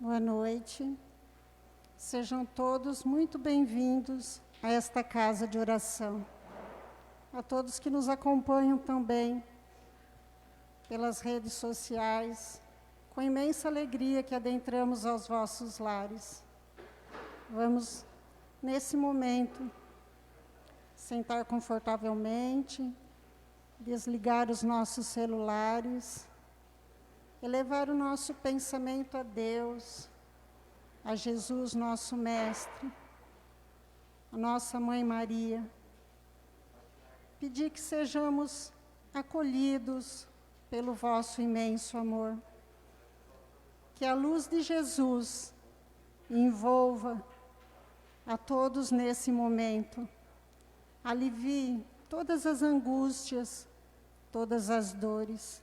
Boa noite. Sejam todos muito bem-vindos a esta casa de oração. A todos que nos acompanham também pelas redes sociais, com imensa alegria que adentramos aos vossos lares. Vamos, nesse momento, sentar confortavelmente, desligar os nossos celulares, elevar o nosso pensamento a Deus, a Jesus, nosso Mestre, a nossa Mãe Maria. Pedir que sejamos acolhidos pelo vosso imenso amor. Que a luz de Jesus envolva a todos nesse momento. Alivie todas as angústias, todas as dores.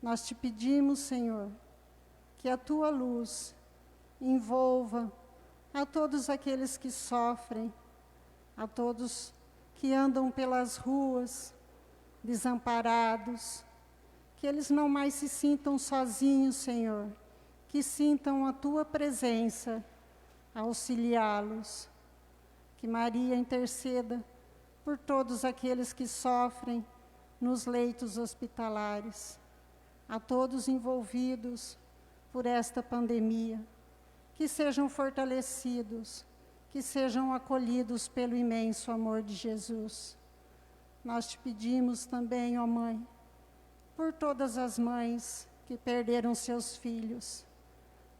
Nós te pedimos, Senhor, que a tua luz envolva a todos aqueles que sofrem, a todos que andam pelas ruas, desamparados, que eles não mais se sintam sozinhos, Senhor, que sintam a tua presença, auxiliá-los. Que Maria interceda por todos aqueles que sofrem nos leitos hospitalares, a todos envolvidos por esta pandemia, que sejam fortalecidos, que sejam acolhidos pelo imenso amor de Jesus. Nós te pedimos também, ó Mãe, por todas as mães que perderam seus filhos,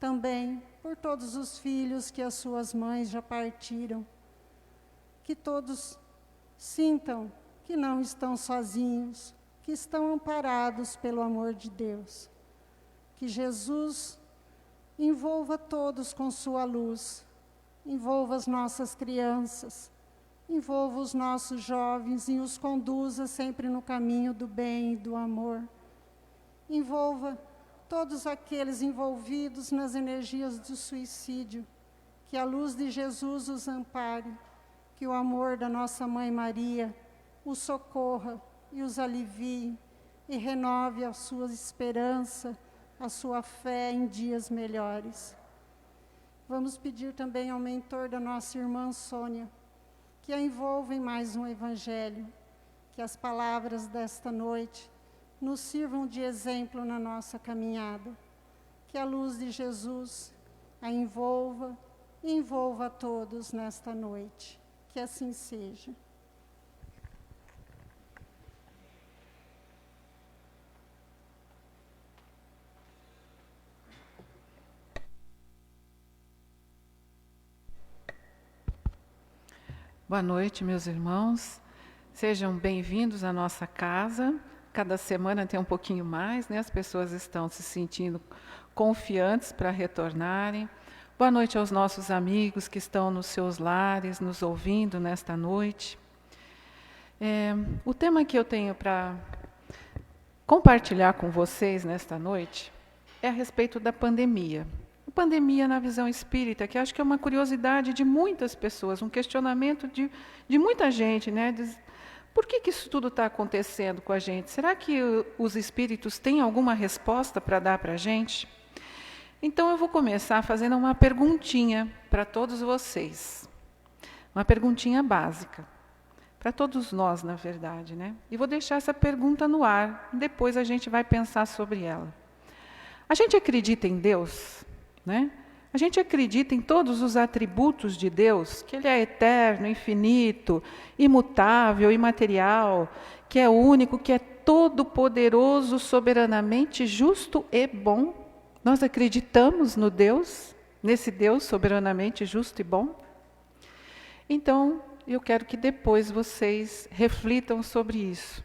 também por todos os filhos que as suas mães já partiram, que todos sintam que não estão sozinhos, que estão amparados pelo amor de Deus. Que Jesus envolva todos com sua luz, envolva as nossas crianças, envolva os nossos jovens e os conduza sempre no caminho do bem e do amor. Envolva todos aqueles envolvidos nas energias do suicídio, que a luz de Jesus os ampare, que o amor da nossa Mãe Maria os socorra e os alivie e renove a sua esperança, a sua fé em dias melhores. Vamos pedir também ao mentor da nossa irmã Sônia, que a envolva em mais um evangelho, que as palavras desta noite nos sirvam de exemplo na nossa caminhada, que a luz de Jesus a envolva e envolva a todos nesta noite. Que assim seja. Boa noite, meus irmãos. Sejam bem-vindos à nossa casa. Cada semana tem um pouquinho mais, né? As pessoas estão se sentindo confiantes para retornarem. Boa noite aos nossos amigos que estão nos seus lares, nos ouvindo nesta noite. O tema que eu tenho para compartilhar com vocês nesta noite é a respeito da pandemia. Pandemia na visão espírita, que acho que é uma curiosidade de muitas pessoas, um questionamento de muita gente, né? Por que isso tudo está acontecendo com a gente? Será que os espíritos têm alguma resposta para dar para a gente? Então eu vou começar fazendo uma perguntinha para todos vocês. Uma perguntinha básica. Para todos nós, na verdade, né? E vou deixar essa pergunta no ar, depois a gente vai pensar sobre ela. A gente acredita em Deus? Né? A gente acredita em todos os atributos de Deus, que Ele é eterno, infinito, imutável, imaterial, que é único, que é todo-poderoso, soberanamente justo e bom. Nós acreditamos no Deus, nesse Deus soberanamente justo e bom? Então, eu quero que depois vocês reflitam sobre isso.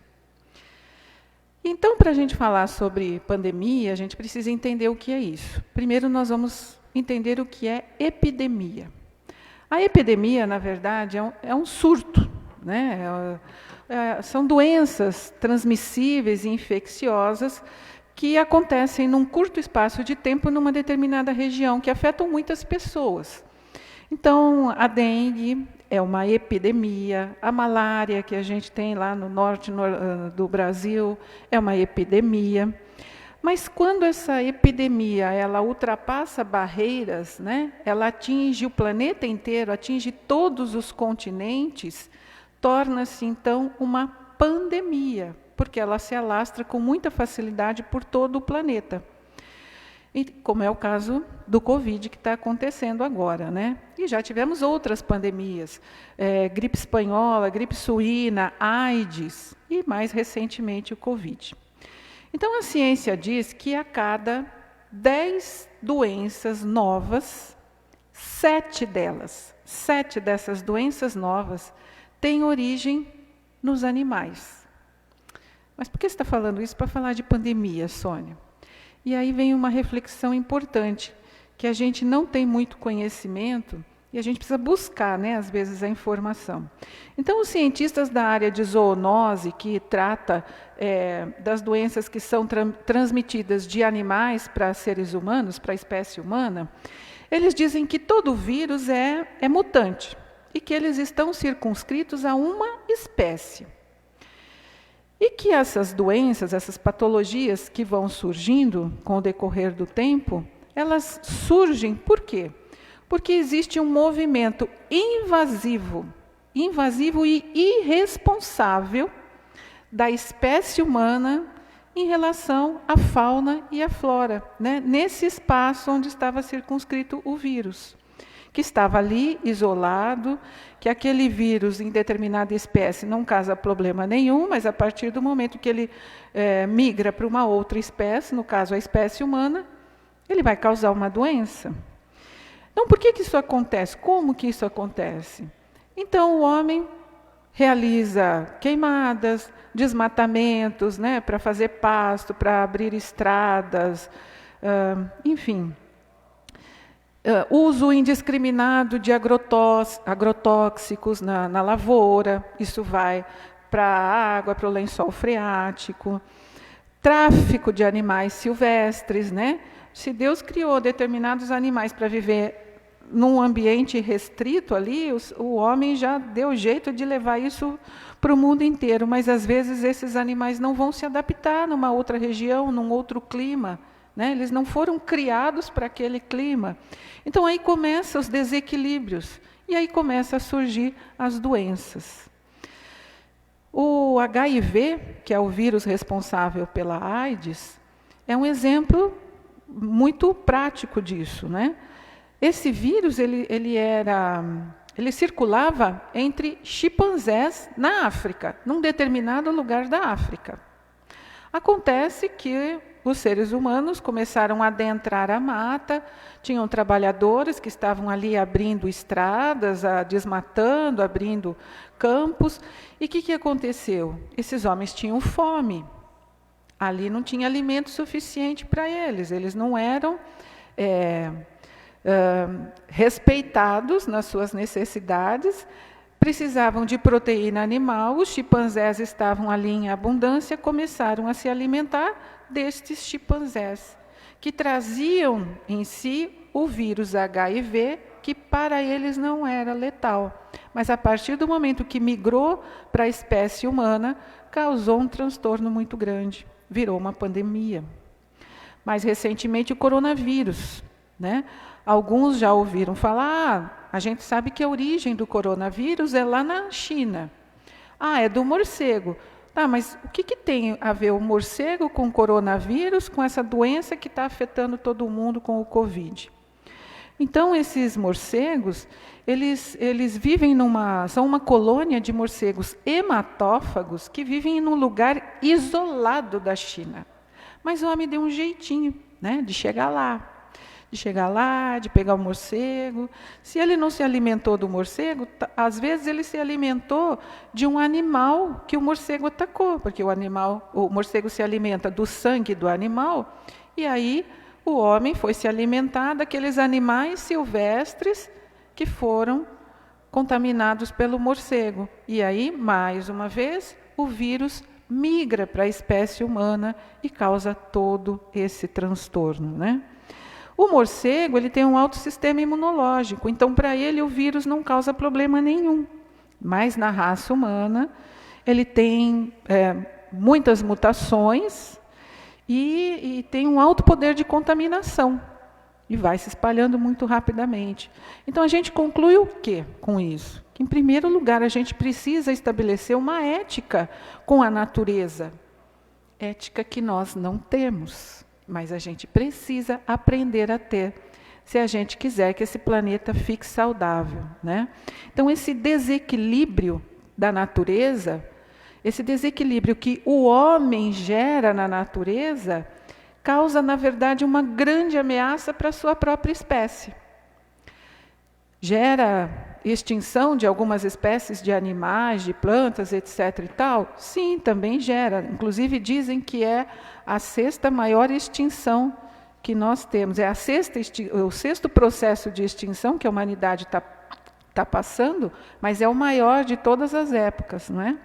Então, para a gente falar sobre pandemia, a gente precisa entender o que é isso. Primeiro, nós vamos entender o que é epidemia. A epidemia, na verdade, é um surto, né? São doenças transmissíveis e infecciosas que acontecem num curto espaço de tempo numa determinada região, que afetam muitas pessoas. Então, a dengue é uma epidemia, a malária que a gente tem lá no norte do Brasil é uma epidemia, Mas quando essa epidemia ela ultrapassa barreiras, né, ela atinge o planeta inteiro, atinge todos os continentes, torna-se então uma pandemia, porque ela se alastra com muita facilidade por todo o planeta. E, como é o caso do Covid que está acontecendo agora, né? E já tivemos outras pandemias, gripe espanhola, gripe suína, AIDS e mais recentemente o Covid. Então a ciência diz que a cada 10 doenças novas, 7 dessas doenças novas têm origem nos animais. Mas por que você está falando isso? Para falar de pandemia, Sônia. E aí vem uma reflexão importante, que a gente não tem muito conhecimento e a gente precisa buscar, né, às vezes, a informação. Então, os cientistas da área de zoonose, que trata das doenças que são transmitidas de animais para seres humanos, para a espécie humana, eles dizem que todo vírus é mutante e que eles estão circunscritos a uma espécie. E que essas doenças, essas patologias que vão surgindo com o decorrer do tempo, elas surgem por quê? Porque existe um movimento invasivo e irresponsável da espécie humana em relação à fauna e à flora, né? Nesse espaço onde estava circunscrito o vírus, que estava ali isolado, que aquele vírus em determinada espécie não causa problema nenhum, mas a partir do momento que ele migra para uma outra espécie, no caso a espécie humana, ele vai causar uma doença. Então, por que isso acontece? Como que isso acontece? Então, o homem realiza queimadas, desmatamentos, né, para fazer pasto, para abrir estradas, enfim. Uso indiscriminado de agrotóxicos na lavoura, isso vai para a água, para o lençol freático. Tráfico de animais silvestres, né? Se Deus criou determinados animais para viver num ambiente restrito ali, o homem já deu jeito de levar isso para o mundo inteiro, mas às vezes esses animais não vão se adaptar numa outra região, num outro clima, né? Eles não foram criados para aquele clima. Então aí começam os desequilíbrios e aí começam a surgir as doenças. O HIV, que é o vírus responsável pela AIDS, é um exemplo muito prático disso, né? Esse vírus ele circulava entre chimpanzés na África, num determinado lugar da África. Acontece que os seres humanos começaram a adentrar a mata, tinham trabalhadores que estavam ali abrindo estradas, desmatando, abrindo campos. E o que aconteceu? Esses homens tinham fome. Ali não tinha alimento suficiente para eles não eram respeitados nas suas necessidades, precisavam de proteína animal, os chimpanzés estavam ali em abundância, começaram a se alimentar destes chimpanzés, que traziam em si o vírus HIV, que para eles não era letal. Mas a partir do momento que migrou para a espécie humana, causou um transtorno muito grande, virou uma pandemia. Mais recentemente o coronavírus, né? Alguns já ouviram falar, a gente sabe que a origem do coronavírus é lá na China. É do morcego. Mas o que tem a ver o morcego com o coronavírus, com essa doença que está afetando todo mundo com o Covid? Então, esses morcegos, eles vivem são uma colônia de morcegos hematófagos que vivem num lugar isolado da China. Mas o homem deu um jeitinho, né, de chegar lá, de pegar o morcego. Se ele não se alimentou do morcego, às vezes ele se alimentou de um animal que o morcego atacou, porque o morcego se alimenta do sangue do animal, e aí o homem foi se alimentar daqueles animais silvestres que foram contaminados pelo morcego. E aí, mais uma vez, o vírus migra para a espécie humana e causa todo esse transtorno, né? O morcego ele tem um alto sistema imunológico, então para ele o vírus não causa problema nenhum. Mas na raça humana ele tem muitas mutações e tem um alto poder de contaminação e vai se espalhando muito rapidamente. Então a gente conclui o quê com isso? Que, em primeiro lugar, a gente precisa estabelecer uma ética com a natureza. Ética que nós não temos, mas a gente precisa aprender a ter, se a gente quiser que esse planeta fique saudável, né? Então, esse desequilíbrio da natureza, esse desequilíbrio que o homem gera na natureza, causa, na verdade, uma grande ameaça para a sua própria espécie. Gera extinção de algumas espécies de animais, de plantas, etc. e tal? Sim, também gera. Inclusive dizem que é a 6ª maior extinção que nós temos. É o 6º processo de extinção que a humanidade está passando, mas é o maior de todas as épocas, não é?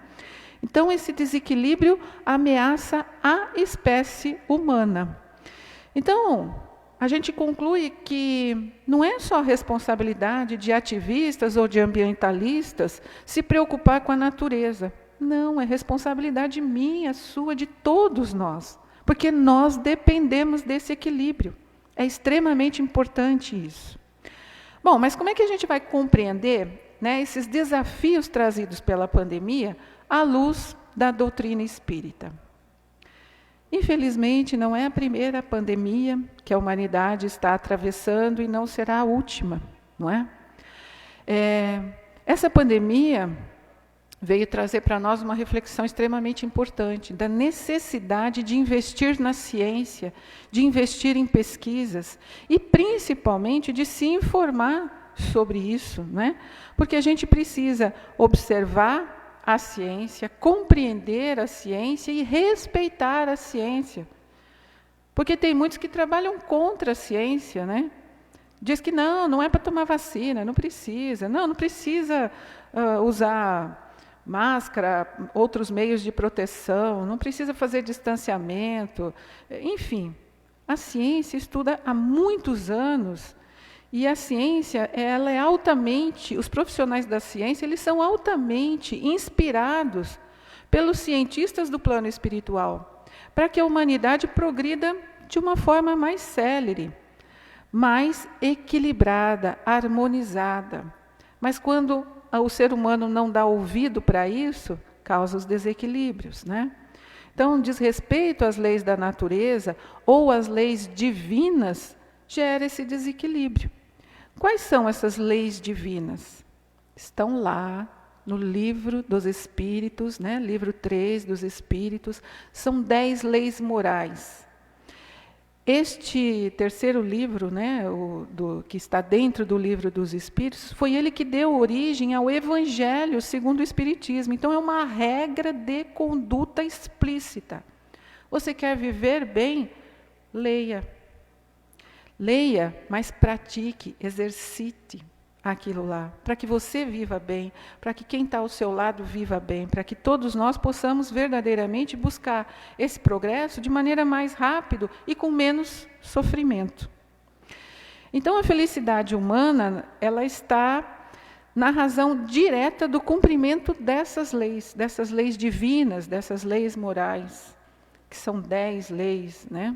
Então, esse desequilíbrio ameaça a espécie humana. Então, a gente conclui que não é só responsabilidade de ativistas ou de ambientalistas se preocupar com a natureza. Não, é responsabilidade minha, sua, de todos nós, porque nós dependemos desse equilíbrio. É extremamente importante isso. Bom, mas como é que a gente vai compreender, né, esses desafios trazidos pela pandemia à luz da doutrina espírita? Infelizmente, não é a primeira pandemia que a humanidade está atravessando e não será a última, não é? Essa pandemia veio trazer para nós uma reflexão extremamente importante da necessidade de investir na ciência, de investir em pesquisas e, principalmente, de se informar sobre isso, né? Porque a gente precisa observar a ciência, compreender a ciência e respeitar a ciência. Porque tem muitos que trabalham contra a ciência, né? Diz que não é para tomar vacina, não precisa usar máscara, outros meios de proteção, não precisa fazer distanciamento. Enfim, a ciência estuda há muitos anos. E a ciência, ela é altamente, os profissionais da ciência, eles são altamente inspirados pelos cientistas do plano espiritual, para que a humanidade progrida de uma forma mais célere, mais equilibrada, harmonizada. Mas quando o ser humano não dá ouvido para isso, causa os desequilíbrios, né? Então, desrespeito às leis da natureza ou às leis divinas gera esse desequilíbrio. Quais são essas leis divinas? Estão lá no livro dos Espíritos, né? Livro 3 dos Espíritos, são 10 leis morais. Este terceiro livro, né, que está dentro do livro dos Espíritos, foi ele que deu origem ao Evangelho segundo o Espiritismo. Então, é uma regra de conduta explícita. Você quer viver bem? Leia. Leia, mas pratique, exercite aquilo lá, para que você viva bem, para que quem está ao seu lado viva bem, para que todos nós possamos verdadeiramente buscar esse progresso de maneira mais rápida e com menos sofrimento. Então, a felicidade humana, ela está na razão direta do cumprimento dessas leis divinas, dessas leis morais, que são 10 leis, né?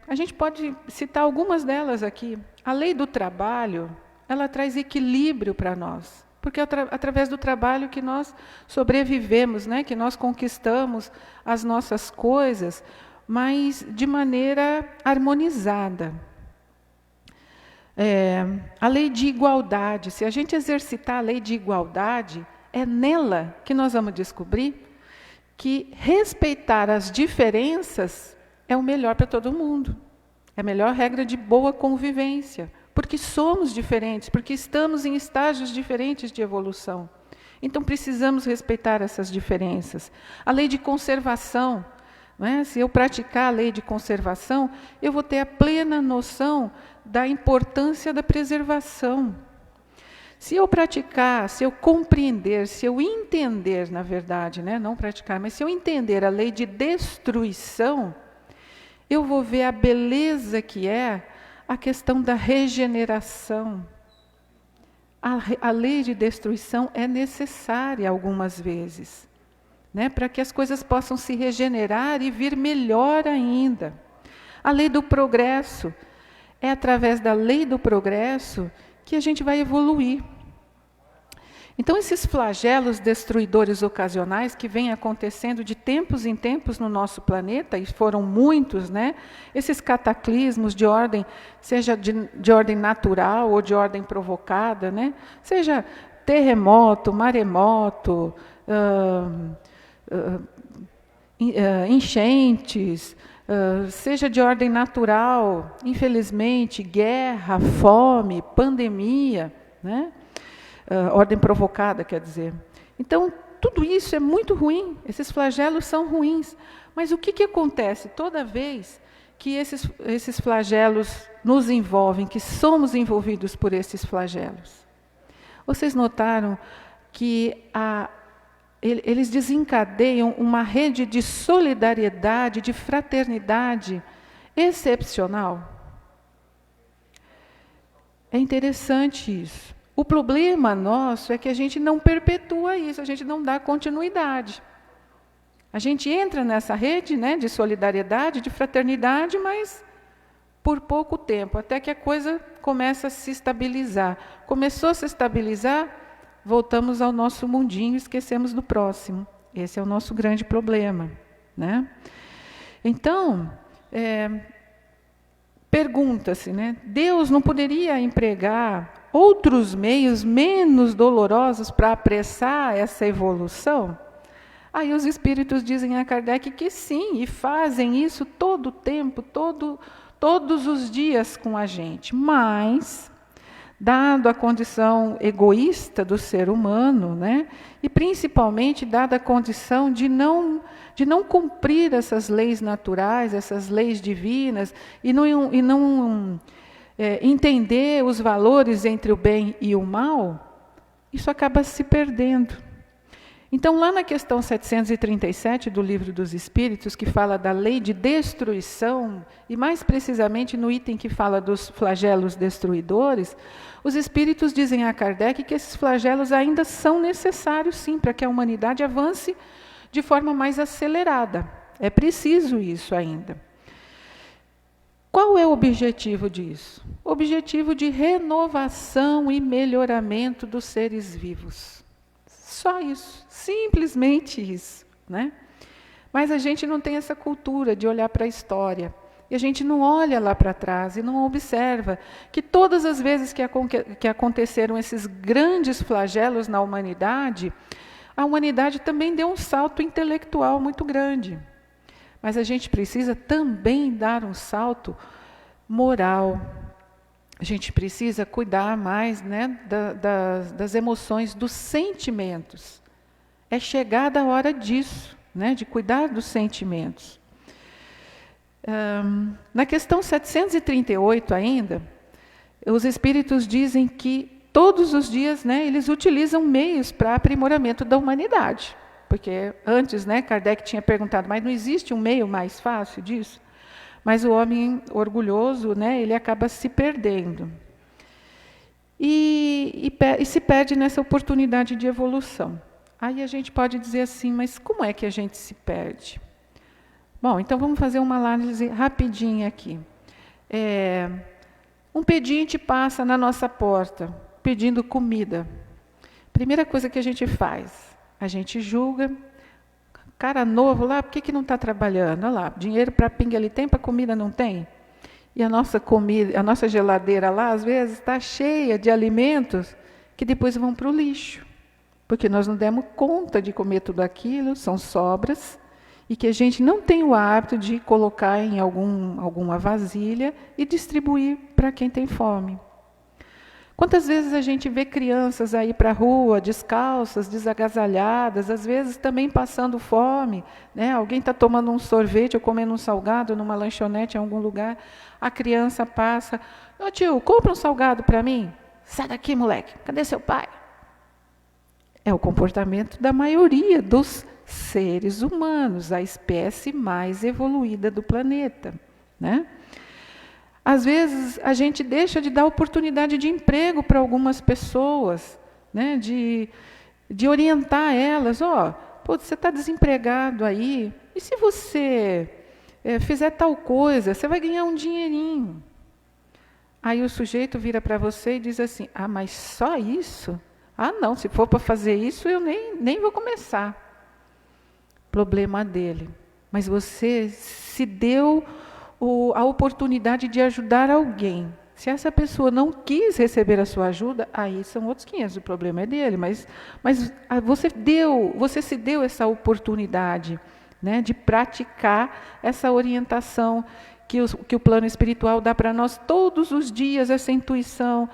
A gente pode citar algumas delas aqui. A lei do trabalho, ela traz equilíbrio para nós, porque é através do trabalho que nós sobrevivemos, né? Que nós conquistamos as nossas coisas, mas de maneira harmonizada. A lei de igualdade, se a gente exercitar a lei de igualdade, é nela que nós vamos descobrir que respeitar as diferenças é o melhor para todo mundo. É a melhor regra de boa convivência. Porque somos diferentes, porque estamos em estágios diferentes de evolução. Então, precisamos respeitar essas diferenças. A lei de conservação, não é? Se eu praticar a lei de conservação, eu vou ter a plena noção da importância da preservação. Se eu praticar, se eu compreender, se eu entender, na verdade, né? Não praticar, mas se eu entender a lei de destruição, eu vou ver a beleza que é a questão da regeneração. A lei de destruição é necessária algumas vezes, né, para que as coisas possam se regenerar e vir melhor ainda. A lei do progresso. É através da lei do progresso que a gente vai evoluir. Então, esses flagelos destruidores ocasionais que vêm acontecendo de tempos em tempos no nosso planeta, e foram muitos, né? Esses cataclismos de ordem, seja de ordem natural ou de ordem provocada, né? Seja terremoto, maremoto, enchentes, seja de ordem natural, infelizmente, guerra, fome, pandemia, né? Ordem provocada, quer dizer. Então, tudo isso é muito ruim, esses flagelos são ruins. Mas o que acontece toda vez que esses flagelos nos envolvem, que somos envolvidos por esses flagelos? Vocês notaram que eles desencadeiam uma rede de solidariedade, de fraternidade excepcional? É interessante isso. O problema nosso é que a gente não perpetua isso, a gente não dá continuidade. A gente entra nessa rede, né, de solidariedade, de fraternidade, mas por pouco tempo, até que a coisa começa a se estabilizar. Começou a se estabilizar, voltamos ao nosso mundinho e esquecemos do próximo. Esse é o nosso grande problema, né? Então, pergunta-se, né? Deus não poderia empregar outros meios menos dolorosos para apressar essa evolução? Aí os espíritos dizem a Kardec que sim, e fazem isso todo o tempo, todos os dias com a gente. Mas, dado a condição egoísta do ser humano, né, e principalmente dada a condição de não cumprir essas leis naturais, essas leis divinas, e não entender os valores entre o bem e o mal, isso acaba se perdendo. Então, lá na questão 737 do Livro dos Espíritos, que fala da lei de destruição, e mais precisamente no item que fala dos flagelos destruidores, os espíritos dizem a Kardec que esses flagelos ainda são necessários, sim, para que a humanidade avance de forma mais acelerada. É preciso isso ainda. Qual é o objetivo disso? O objetivo de renovação e melhoramento dos seres vivos. Só isso, simplesmente isso, né? Mas a gente não tem essa cultura de olhar para a história. E a gente não olha lá para trás e não observa que todas as vezes que aconteceram esses grandes flagelos na humanidade, a humanidade também deu um salto intelectual muito grande. Mas a gente precisa também dar um salto moral. A gente precisa cuidar mais, né, das emoções, dos sentimentos. É chegada a hora disso, né, de cuidar dos sentimentos. Na questão 738 ainda, os espíritos dizem que todos os dias, né, eles utilizam meios para aprimoramento da humanidade. Porque antes, né, Kardec tinha perguntado, mas não existe um meio mais fácil disso? Mas o homem orgulhoso, né, ele acaba se perdendo. E se perde nessa oportunidade de evolução. Aí a gente pode dizer assim, mas como é que a gente se perde? Bom, então vamos fazer uma análise rapidinha aqui. Um pedinte passa na nossa porta, pedindo comida. Primeira coisa que a gente faz, a gente julga. Cara novo lá, por que não está trabalhando? Olha lá, dinheiro para pinga ele tem, para comida não tem? E a nossa comida, a nossa geladeira lá, às vezes, está cheia de alimentos que depois vão para o lixo. Porque nós não demos conta de comer tudo aquilo, são sobras, e que a gente não tem o hábito de colocar em alguma vasilha e distribuir para quem tem fome. Quantas vezes a gente vê crianças aí para a rua, descalças, desagasalhadas, às vezes também passando fome, né? Alguém está tomando um sorvete ou comendo um salgado numa lanchonete em algum lugar, a criança passa, ô tio, compra um salgado para mim? Sai daqui, moleque, cadê seu pai? É o comportamento da maioria dos seres humanos, a espécie mais evoluída do planeta, né? Às vezes, a gente deixa de dar oportunidade de emprego para algumas pessoas, né? de orientar elas, pô, você está desempregado aí, e se você fizer tal coisa, você vai ganhar um dinheirinho. Aí o sujeito vira para você e diz assim, ah, mas só isso? Ah, não, se for para fazer isso, eu nem vou começar. Problema dele. Mas você se deu a oportunidade de ajudar alguém. Se essa pessoa não quis receber a sua ajuda, aí são outros 500, o problema é dele. Mas você se deu essa oportunidade, né, de praticar essa orientação que o plano espiritual dá para nós todos os dias, essa intuição.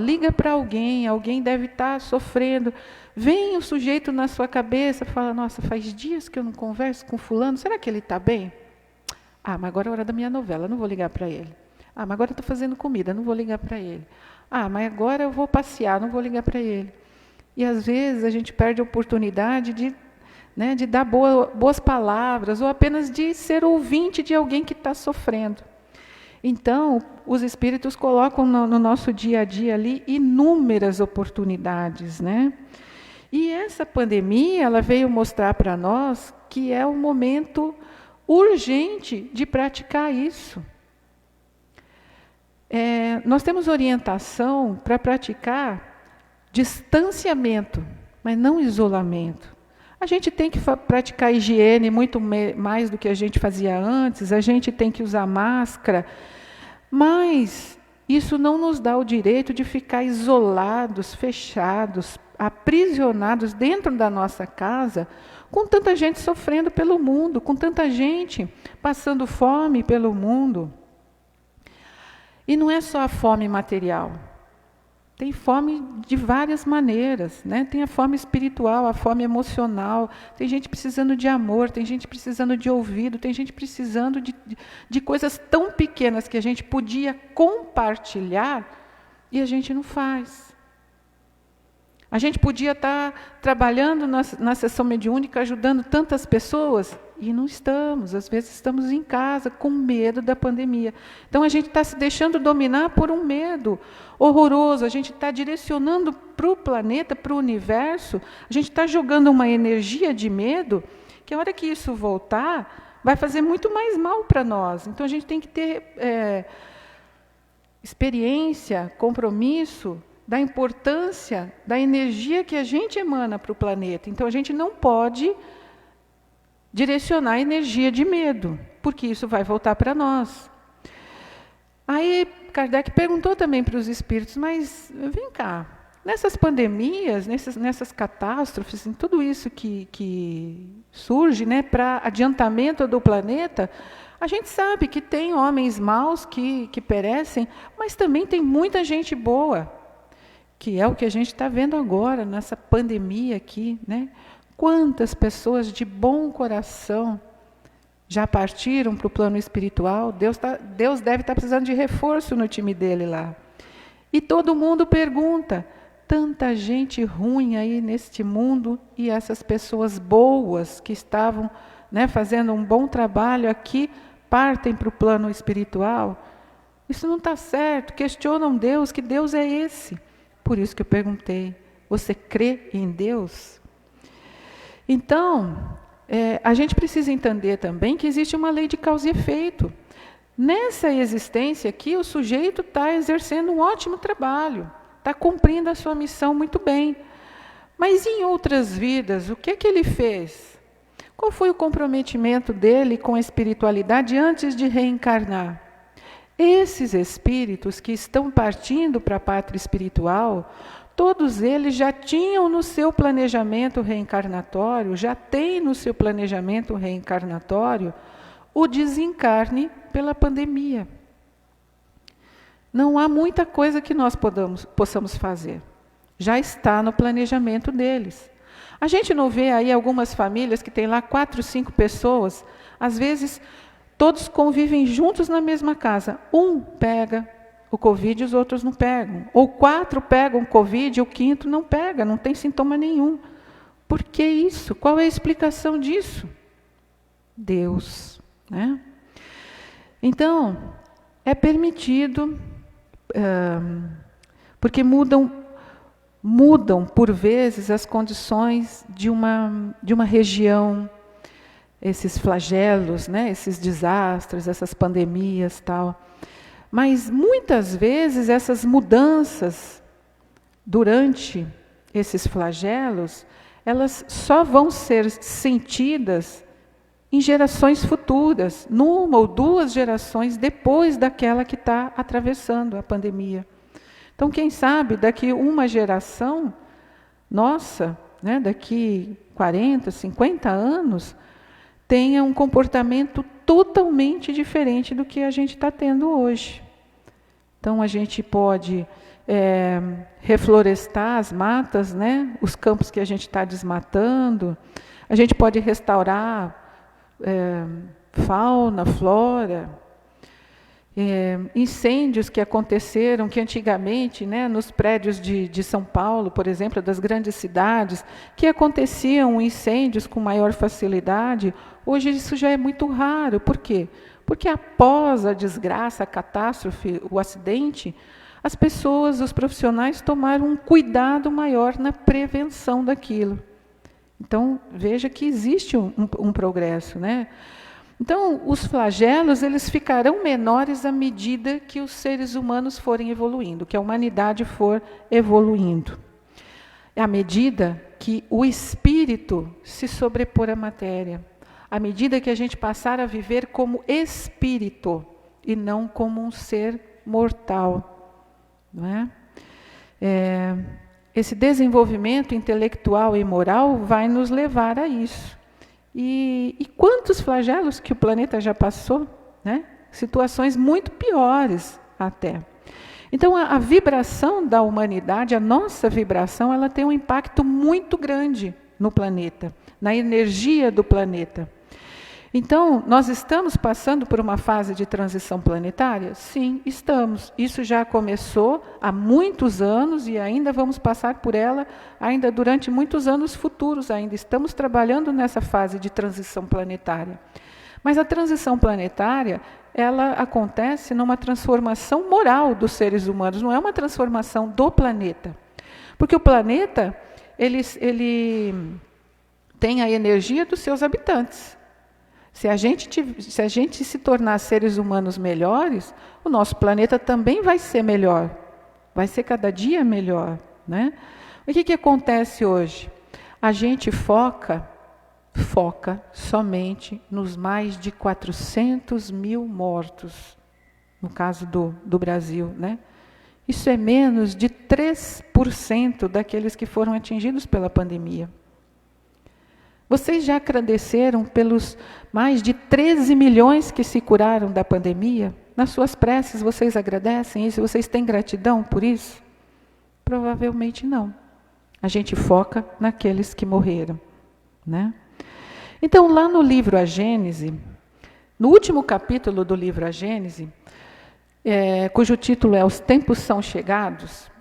Liga para alguém deve estar sofrendo. Vem o sujeito na sua cabeça, fala, nossa, faz dias que eu não converso com fulano, será que ele está bem? Ah, mas agora é a hora da minha novela, não vou ligar para ele. Ah, mas agora eu estou fazendo comida, não vou ligar para ele. Ah, mas agora eu vou passear, não vou ligar para ele. E às vezes a gente perde a oportunidade de dar boas palavras, ou apenas de ser ouvinte de alguém que está sofrendo. Então, os espíritos colocam no nosso dia a dia ali inúmeras oportunidades, né? E essa pandemia, ela veio mostrar para nós que é um momento urgente de praticar isso. Nós temos orientação para praticar distanciamento, mas não isolamento. A gente tem que praticar higiene muito mais do que a gente fazia antes, a gente tem que usar máscara, mas isso não nos dá o direito de ficar isolados, fechados, aprisionados dentro da nossa casa, com tanta gente sofrendo pelo mundo, com tanta gente passando fome pelo mundo. E não é só a fome material. Tem fome de várias maneiras, né? Tem a fome espiritual, a fome emocional, tem gente precisando de amor, tem gente precisando de ouvido, tem gente precisando de coisas tão pequenas que a gente podia compartilhar e a gente não faz. A gente podia estar trabalhando na sessão mediúnica, ajudando tantas pessoas, e não estamos. Às vezes estamos em casa com medo da pandemia. Então a gente está se deixando dominar por um medo horroroso. A gente está direcionando para o planeta, para o universo, a gente está jogando uma energia de medo, que a hora que isso voltar, vai fazer muito mais mal para nós. Então a gente tem que ter experiência, compromisso, da importância da energia que a gente emana para o planeta. Então, a gente não pode direcionar a energia de medo, porque isso vai voltar para nós. Aí, Kardec perguntou também para os espíritos, mas vem cá, nessas pandemias, nessas catástrofes, em tudo isso que surge, né, para adiantamento do planeta, a gente sabe que tem homens maus que perecem, mas também tem muita gente boa, que é o que a gente está vendo agora, nessa pandemia aqui, né? Quantas pessoas de bom coração já partiram para o plano espiritual? Deus deve estar precisando de reforço no time dele lá. E todo mundo pergunta, tanta gente ruim aí neste mundo, e essas pessoas boas que estavam, né, fazendo um bom trabalho aqui, partem para o plano espiritual? Isso não está certo, questionam Deus, que Deus é esse? Por isso que eu perguntei, você crê em Deus? Então, a gente precisa entender também que existe uma lei de causa e efeito. Nessa existência aqui, o sujeito está exercendo um ótimo trabalho, está cumprindo a sua missão muito bem. Mas em outras vidas, o que ele fez? Qual foi o comprometimento dele com a espiritualidade antes de reencarnar? Esses espíritos que estão partindo para a pátria espiritual, todos eles já tinham no seu planejamento reencarnatório, já têm no seu planejamento reencarnatório o desencarne pela pandemia. Não há muita coisa que nós possamos fazer. Já está no planejamento deles. A gente não vê aí algumas famílias que tem lá 4, 5 pessoas, às vezes todos convivem juntos na mesma casa. Um pega o Covid e os outros não pegam. Ou 4 pegam o Covid e o 5º não pega, não tem sintoma nenhum. Por que isso? Qual é a explicação disso? Deus, né? Então, é permitido, porque mudam mudam, por vezes, as condições de uma região, esses flagelos, né, esses desastres, essas pandemias, tal. Mas, muitas vezes, essas mudanças, durante esses flagelos, elas só vão ser sentidas em gerações futuras, 1 ou 2 gerações depois daquela que está atravessando a pandemia. Então, quem sabe, daqui uma geração, nossa, né, daqui 40, 50 anos, tenha um comportamento totalmente diferente do que a gente está tendo hoje. Então, a gente pode reflorestar as matas, né, os campos que a gente está desmatando, a gente pode restaurar fauna, flora, incêndios que aconteceram, que antigamente, né, nos prédios de São Paulo, por exemplo, das grandes cidades, que aconteciam incêndios com maior facilidade, hoje isso já é muito raro. Por quê? Porque após a desgraça, a catástrofe, o acidente, as pessoas, os profissionais tomaram um cuidado maior na prevenção daquilo. Então, veja que existe um progresso, né? Então, os flagelos, eles ficarão menores à medida que os seres humanos forem evoluindo, que a humanidade for evoluindo. À medida que o espírito se sobrepor à matéria, à medida que a gente passar a viver como espírito e não como um ser mortal, não é? Esse desenvolvimento intelectual e moral vai nos levar a isso. E quantos flagelos que o planeta já passou, né? Situações muito piores até. Então, a vibração da humanidade, a nossa vibração, ela tem um impacto muito grande no planeta, na energia do planeta. Então, nós estamos passando por uma fase de transição planetária? Sim, estamos. Isso já começou há muitos anos e ainda vamos passar por ela ainda durante muitos anos futuros ainda. Estamos trabalhando nessa fase de transição planetária. Mas a transição planetária, ela acontece numa transformação moral dos seres humanos, não é uma transformação do planeta. Porque o planeta, ele tem a energia dos seus habitantes. Se a gente se tornar seres humanos melhores, o nosso planeta também vai ser melhor. Vai ser cada dia melhor, né? O que acontece hoje? A gente foca somente nos mais de 400 mil mortos, no caso do Brasil, né? Isso é menos de 3% daqueles que foram atingidos pela pandemia. Vocês já agradeceram pelos mais de 13 milhões que se curaram da pandemia? Nas suas preces, vocês agradecem isso? Vocês têm gratidão por isso? Provavelmente não. A gente foca naqueles que morreram, né? Então, lá no livro A Gênese, no último capítulo do livro A Gênese, cujo título é Os Tempos São Chegados,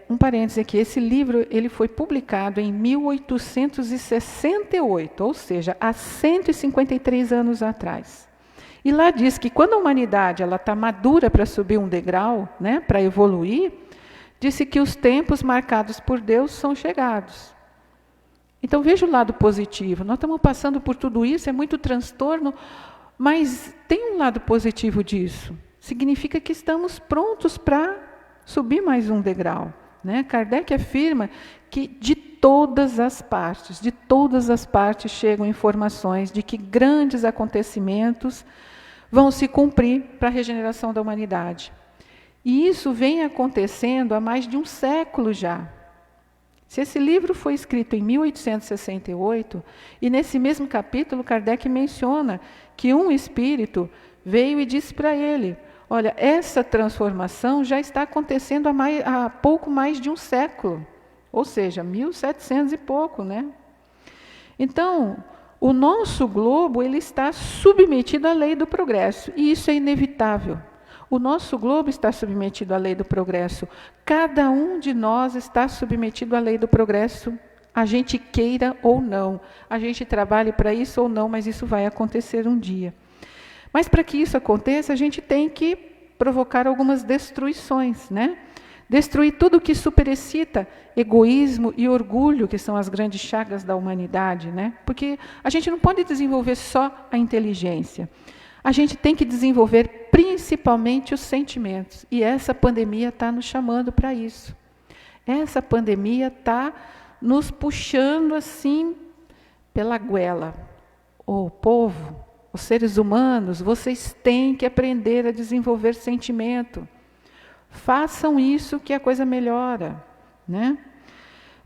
um parêntese aqui, esse livro ele foi publicado em 1868, ou seja, há 153 anos atrás. E lá diz que quando a humanidade está madura para subir um degrau, né, para evoluir, disse que os tempos marcados por Deus são chegados. Então veja o lado positivo, nós estamos passando por tudo isso, é muito transtorno, mas tem um lado positivo disso. Significa que estamos prontos para subir mais um degrau, né? Kardec afirma que de todas as partes chegam informações de que grandes acontecimentos vão se cumprir para a regeneração da humanidade. E isso vem acontecendo há mais de um século já. Se esse livro foi escrito em 1868, e nesse mesmo capítulo Kardec menciona que um espírito veio e disse para ele: olha, essa transformação já está acontecendo há pouco mais de um século, ou seja, 1700 e pouco, né? Então, o nosso globo ele está submetido à lei do progresso, e isso é inevitável. O nosso globo está submetido à lei do progresso. Cada um de nós está submetido à lei do progresso, a gente queira ou não, a gente trabalhe para isso ou não, mas isso vai acontecer um dia. Mas para que isso aconteça, a gente tem que provocar algumas destruições, né? Destruir tudo que superexcita egoísmo e orgulho, que são as grandes chagas da humanidade, né? Porque a gente não pode desenvolver só a inteligência. A gente tem que desenvolver principalmente os sentimentos. E essa pandemia está nos chamando para isso. Essa pandemia está nos puxando assim pela goela. O povo, os seres humanos, vocês têm que aprender a desenvolver sentimento. Façam isso que a coisa melhora, né?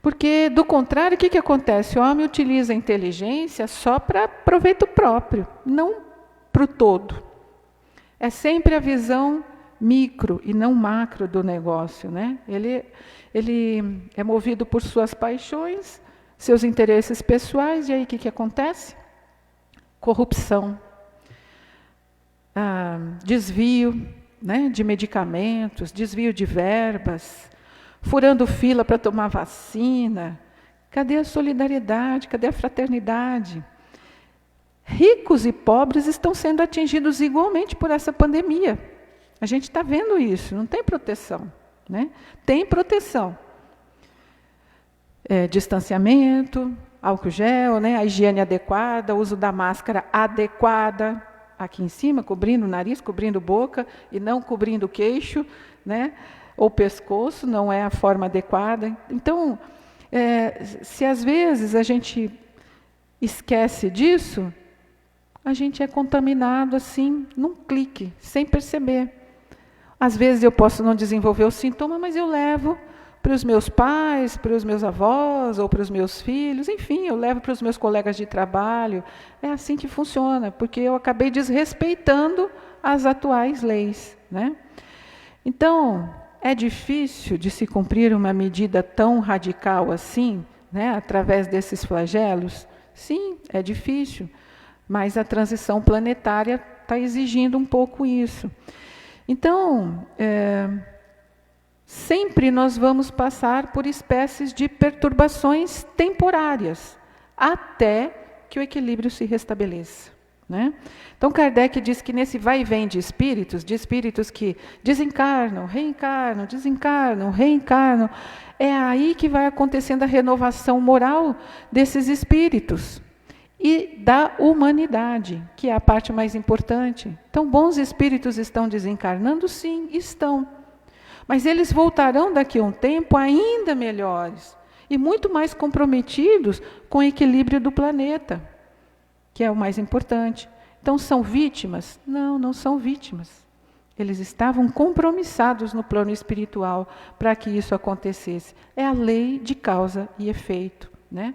Porque, do contrário, o que acontece? O homem utiliza a inteligência só para proveito próprio, não para o todo. É sempre a visão micro e não macro do negócio, né? Ele é movido por suas paixões, seus interesses pessoais, e aí o que acontece? Corrupção, desvio, né, de medicamentos, desvio de verbas, furando fila para tomar vacina. Cadê a solidariedade? Cadê a fraternidade? Ricos e pobres estão sendo atingidos igualmente por essa pandemia. A gente está vendo isso, não tem proteção, né? Tem proteção. Distanciamento, álcool gel, né? A higiene adequada, o uso da máscara adequada, aqui em cima, cobrindo o nariz, cobrindo a boca e não cobrindo o queixo, né? Ou pescoço, não é a forma adequada. Então, se às vezes a gente esquece disso, a gente é contaminado assim, num clique, sem perceber. Às vezes eu posso não desenvolver o sintoma, mas eu levo para os meus pais, para os meus avós, ou para os meus filhos, enfim, eu levo para os meus colegas de trabalho. É assim que funciona, porque eu acabei desrespeitando as atuais leis, né? Então, é difícil de se cumprir uma medida tão radical assim, né, através desses flagelos? Sim, é difícil. Mas a transição planetária está exigindo um pouco isso. Então, sempre nós vamos passar por espécies de perturbações temporárias, até que o equilíbrio se restabeleça, né? Então, Kardec diz que nesse vai e vem de espíritos que desencarnam, reencarnam, desencarnam, reencarnam, é aí que vai acontecendo a renovação moral desses espíritos. E da humanidade, que é a parte mais importante. Então, bons espíritos estão desencarnando? Sim, estão. Mas eles voltarão daqui a um tempo ainda melhores e muito mais comprometidos com o equilíbrio do planeta, que é o mais importante. Então, são vítimas? Não, não são vítimas. Eles estavam compromissados no plano espiritual para que isso acontecesse. É a lei de causa e efeito, né?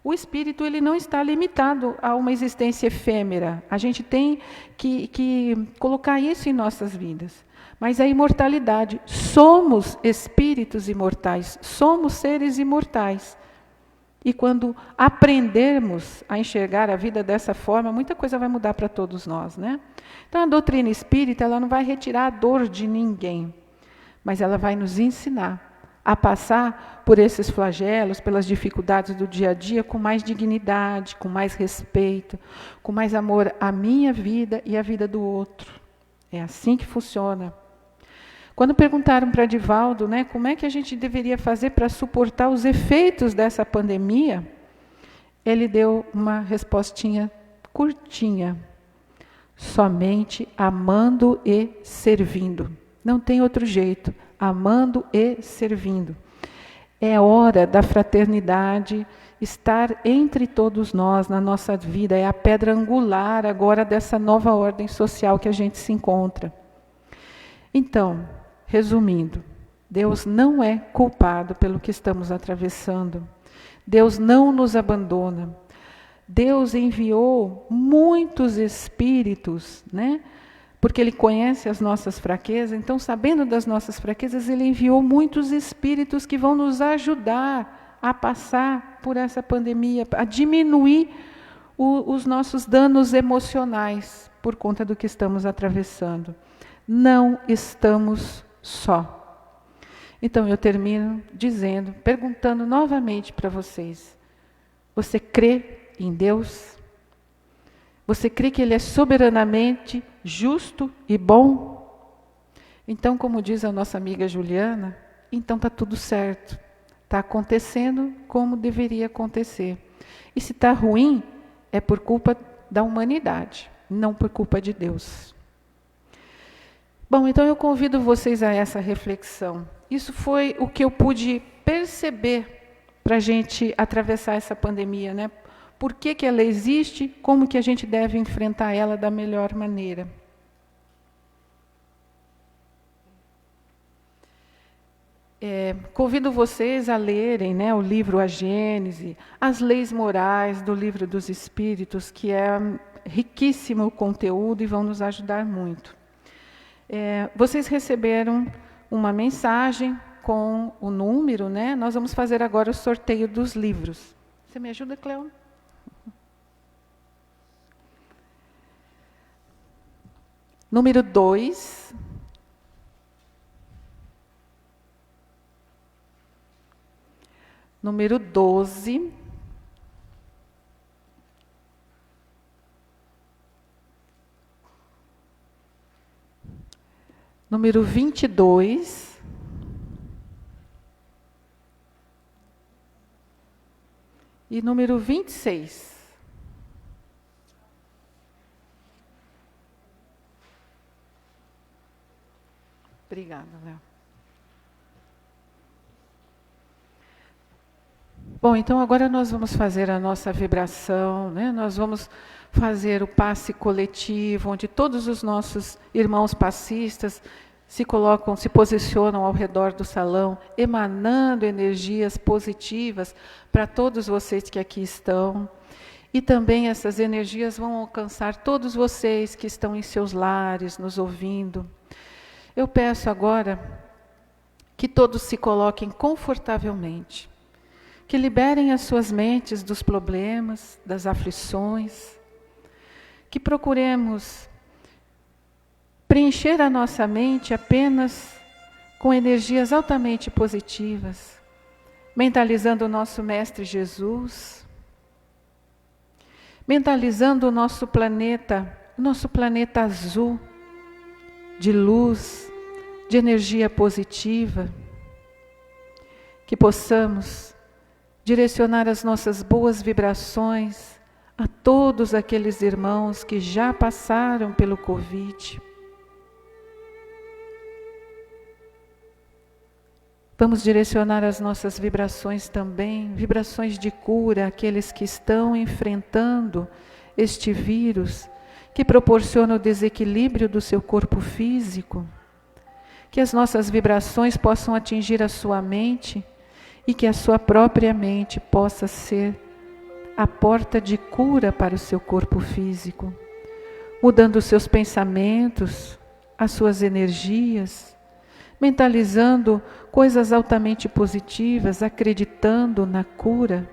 O espírito ele não está limitado a uma existência efêmera. A gente tem que colocar isso em nossas vidas. Mas a imortalidade, somos espíritos imortais, somos seres imortais. E quando aprendermos a enxergar a vida dessa forma, muita coisa vai mudar para todos nós, né? Então a doutrina espírita, ela não vai retirar a dor de ninguém, mas ela vai nos ensinar a passar por esses flagelos, pelas dificuldades do dia a dia, com mais dignidade, com mais respeito, com mais amor à minha vida e à vida do outro. É assim que funciona. Quando perguntaram para Divaldo, né, como é que a gente deveria fazer para suportar os efeitos dessa pandemia, ele deu uma respostinha curtinha. Somente amando e servindo. Não tem outro jeito. Amando e servindo. É hora da fraternidade estar entre todos nós, na nossa vida. É a pedra angular agora dessa nova ordem social que a gente se encontra. Então, resumindo, Deus não é culpado pelo que estamos atravessando. Deus não nos abandona. Deus enviou muitos espíritos, né? Porque Ele conhece as nossas fraquezas, então, sabendo das nossas fraquezas, Ele enviou muitos espíritos que vão nos ajudar a passar por essa pandemia, a diminuir os nossos danos emocionais por conta do que estamos atravessando. Não estamos só. Então, eu termino dizendo, perguntando novamente para vocês: você crê em Deus? Você crê que Ele é soberanamente justo e bom? Então, como diz a nossa amiga Juliana, então está tudo certo. Está acontecendo como deveria acontecer. E se está ruim, é por culpa da humanidade, não por culpa de Deus. Bom, então eu convido vocês a essa reflexão. Isso foi o que eu pude perceber para a gente atravessar essa pandemia, né? Por que ela existe, como que a gente deve enfrentar ela da melhor maneira. Convido vocês a lerem, né, o livro A Gênese, as leis morais do Livro dos Espíritos, que é riquíssimo o conteúdo e vão nos ajudar muito. Vocês receberam uma mensagem com o número, né? Nós vamos fazer agora o sorteio dos livros. Você me ajuda, Cleo? Número 2. Número 12. Número 22. E número 26. Obrigada, Léo. Bom, então agora nós vamos fazer a nossa vibração, né? Nós vamos fazer o passe coletivo, onde todos os nossos irmãos passistas se colocam, se posicionam ao redor do salão, emanando energias positivas para todos vocês que aqui estão. E também essas energias vão alcançar todos vocês que estão em seus lares, nos ouvindo. Eu peço agora que todos se coloquem confortavelmente, que liberem as suas mentes dos problemas, das aflições, que procuremos preencher a nossa mente apenas com energias altamente positivas, mentalizando o nosso Mestre Jesus, mentalizando o nosso planeta azul, de luz, de energia positiva, que possamos direcionar as nossas boas vibrações a todos aqueles irmãos que já passaram pelo Covid. Vamos direcionar as nossas vibrações também, vibrações de cura, àqueles que estão enfrentando este vírus, que proporciona o desequilíbrio do seu corpo físico. Que as nossas vibrações possam atingir a sua mente e que a sua própria mente possa ser a porta de cura para o seu corpo físico, mudando os seus pensamentos, as suas energias, mentalizando coisas altamente positivas, acreditando na cura,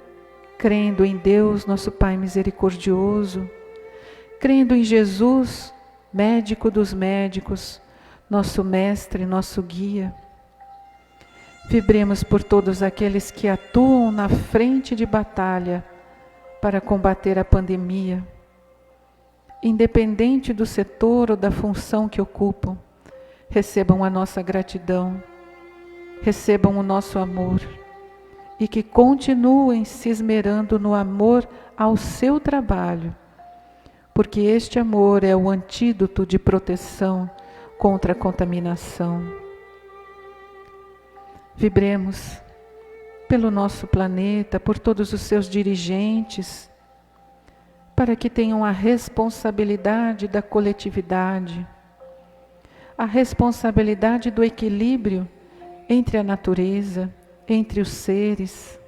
crendo em Deus, nosso Pai misericordioso, crendo em Jesus, médico dos médicos, nosso mestre, nosso guia. Vibremos por todos aqueles que atuam na frente de batalha para combater a pandemia, independente do setor ou da função que ocupam. Recebam a nossa gratidão, recebam o nosso amor e que continuem se esmerando no amor ao seu trabalho, porque este amor é o antídoto de proteção contra a contaminação. Vibremos pelo nosso planeta, por todos os seus dirigentes, para que tenham a responsabilidade da coletividade, a responsabilidade do equilíbrio entre a natureza, entre os seres,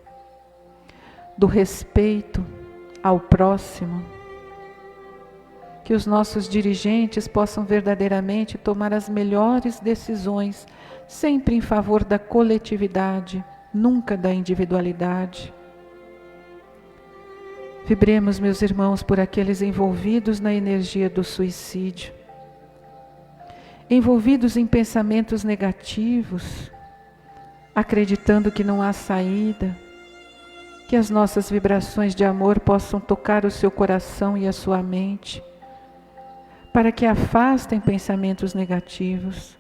do respeito ao próximo. Que os nossos dirigentes possam verdadeiramente tomar as melhores decisões, sempre em favor da coletividade, nunca da individualidade. Vibremos, meus irmãos, por aqueles envolvidos na energia do suicídio, envolvidos em pensamentos negativos, acreditando que não há saída, que as nossas vibrações de amor possam tocar o seu coração e a sua mente, para que afastem pensamentos negativos,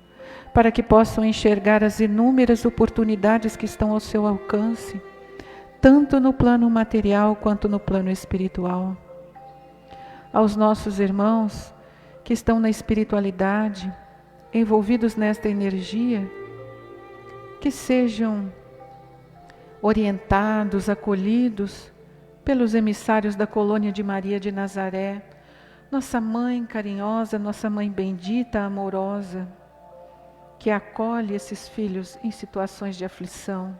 para que possam enxergar as inúmeras oportunidades que estão ao seu alcance, tanto no plano material quanto no plano espiritual. Aos nossos irmãos que estão na espiritualidade, envolvidos nesta energia, que sejam orientados, acolhidos pelos emissários da colônia de Maria de Nazaré, nossa mãe carinhosa, nossa mãe bendita, amorosa, que acolhe esses filhos em situações de aflição.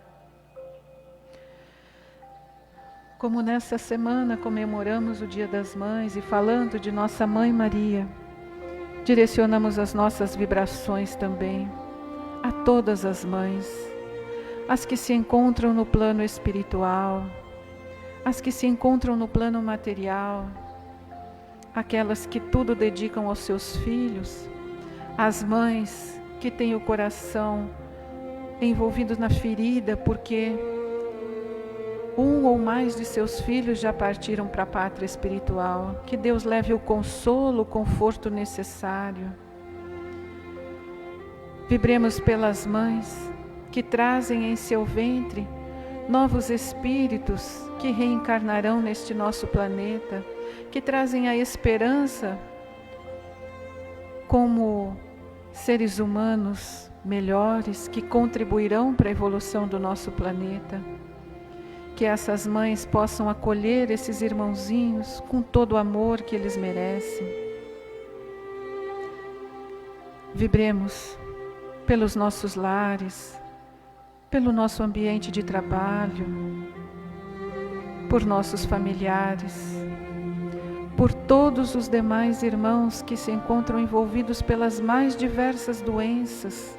Como nessa semana comemoramos o Dia das Mães e falando de nossa Mãe Maria, direcionamos as nossas vibrações também a todas as mães, as que se encontram no plano espiritual, as que se encontram no plano material, aquelas que tudo dedicam aos seus filhos, as mães que têm o coração envolvido na ferida porque um ou mais de seus filhos já partiram para a pátria espiritual. Que Deus leve o consolo, o conforto necessário. Vibremos pelas mães que trazem em seu ventre novos espíritos que reencarnarão neste nosso planeta, que trazem a esperança como seres humanos melhores que contribuirão para a evolução do nosso planeta. Que essas mães possam acolher esses irmãozinhos com todo o amor que eles merecem. Vibremos pelos nossos lares, pelo nosso ambiente de trabalho, por nossos familiares, por todos os demais irmãos que se encontram envolvidos pelas mais diversas doenças.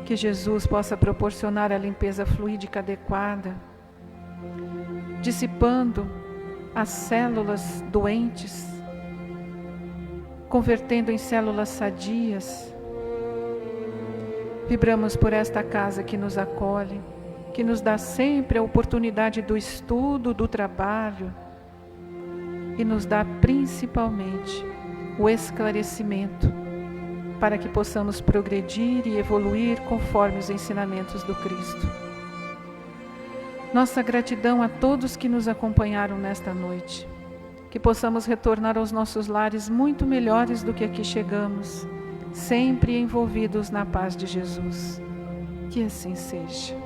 Que Jesus possa proporcionar a limpeza fluídica adequada, dissipando as células doentes, convertendo em células sadias. Vibramos por esta casa que nos acolhe, que nos dá sempre a oportunidade do estudo, do trabalho, e nos dá principalmente o esclarecimento para que possamos progredir e evoluir conforme os ensinamentos do Cristo. Nossa gratidão a todos que nos acompanharam nesta noite, que possamos retornar aos nossos lares muito melhores do que aqui chegamos, sempre envolvidos na paz de Jesus. Que assim seja.